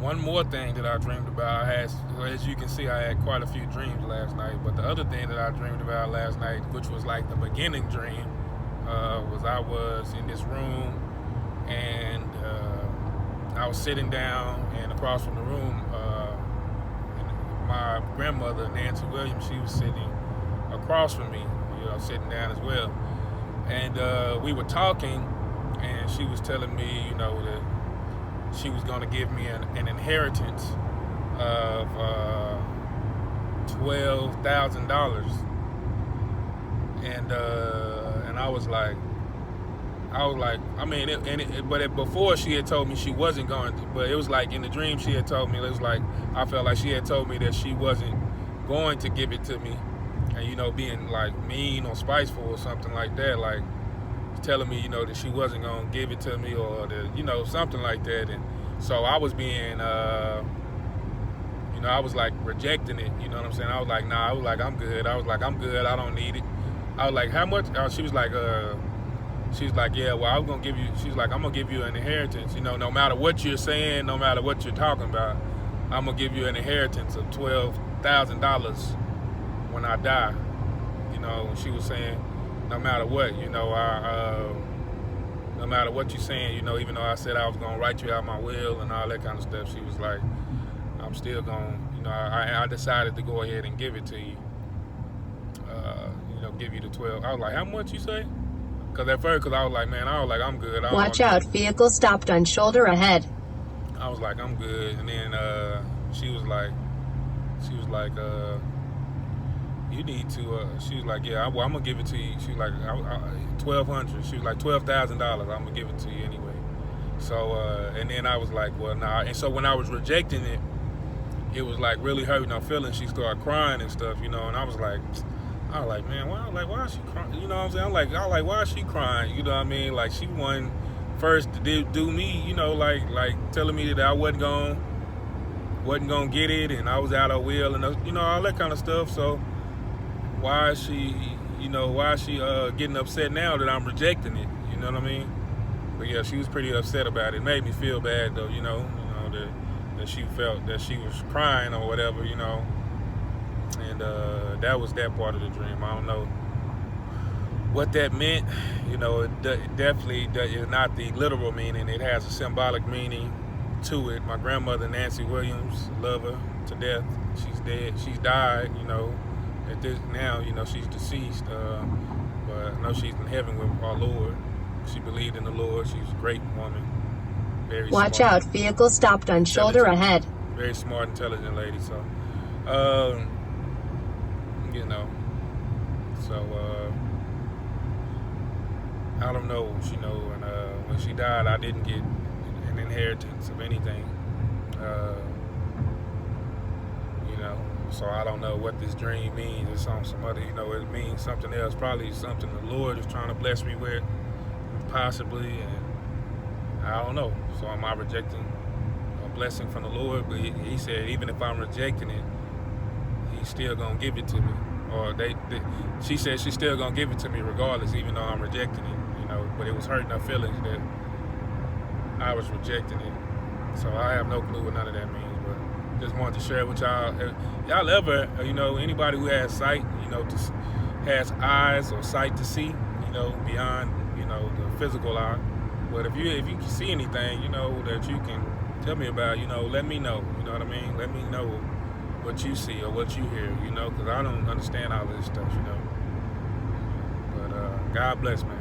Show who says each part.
Speaker 1: One more thing that I dreamed about, as you can see, I had quite a few dreams last night. But the other thing that I dreamed about last night, which was like the beginning dream, was I was in this room and I was sitting down, and across from the room, my grandmother, Nancy Williams, she was sitting across from me, sitting down as well. And we were talking, and she was telling me, that she was going to give me an inheritance of $12,000, and I was like, but before she had told me she wasn't going to, but it was like in the dream she had told me, it was like, I felt like she had told me that she wasn't going to give it to me, and being like mean or spiteful or something like that, like telling me, that she wasn't going to give it to me, or that, something like that. And so I was being, I was like rejecting it, you know what I'm saying? I was like, nah, I was like, I'm good. I was like, I'm good. I don't need it. I was like, how much? She was like, yeah, well, I was going to give you, she's like, I'm going to give you an inheritance, no matter what you're saying, no matter what you're talking about, I'm going to give you an inheritance of $12,000 when I die. She was saying, no matter what, no matter what you're saying, even though I said I was going to write you out my will and all that kind of stuff, she was like, I'm still going, I decided to go ahead and give it to you, give you the 12. I was like, how much you say? Because at first, I was like, man, I'm good.
Speaker 2: Watch out, vehicle stopped on shoulder ahead.
Speaker 1: I was like, I'm good. And then she was like, you need to, she was like, yeah, I'm going to give it to you. She was like, $1,200. She was like, $12,000. I'm going to give it to you anyway. So, and then I was like, well, nah. And so when I was rejecting it, it was like really hurting her feelings. She started crying and stuff, and I was like, man, why is she crying? You know what I'm saying? I was like, why is she crying? You know what I mean? Like, she won first to do me, like telling me that I wasn't gonna get it, and I was out of will, and all that kind of stuff. So why is she getting upset now that I'm rejecting it? You know what I mean? But yeah, she was pretty upset about it. It made me feel bad though, that she felt that she was crying or whatever, and that was that part of the dream. I don't know what that meant. It definitely is not the literal meaning. It has a symbolic meaning to it. My grandmother, Nancy Williams, love her to death. She's dead. She's died, at this now, she's deceased. But I know she's in heaven with our Lord. She believed in the Lord. She's a great woman. Very
Speaker 2: Watch
Speaker 1: smart,
Speaker 2: out, vehicle stopped on shoulder ahead.
Speaker 1: Very smart, intelligent lady. So, I don't know, and when she died, I didn't get an inheritance of anything, so I don't know what this dream means. It's on some other, it means something else, probably something the Lord is trying to bless me with, possibly, and I don't know. So am I rejecting a blessing from the Lord? But he said, even if I'm rejecting it, he's still gonna give it to me. Or she said she's still gonna give it to me regardless, even though I'm rejecting it. But it was hurting her feelings that I was rejecting it. So I have no clue what none of that means. But just wanted to share it with y'all. Y'all ever, anybody who has sight, has eyes or sight to see, beyond, the physical eye. But if you can see anything, that you can tell me about, let me know. You know what I mean? Let me know what you see or what you hear, because I don't understand all this stuff, But God bless, man.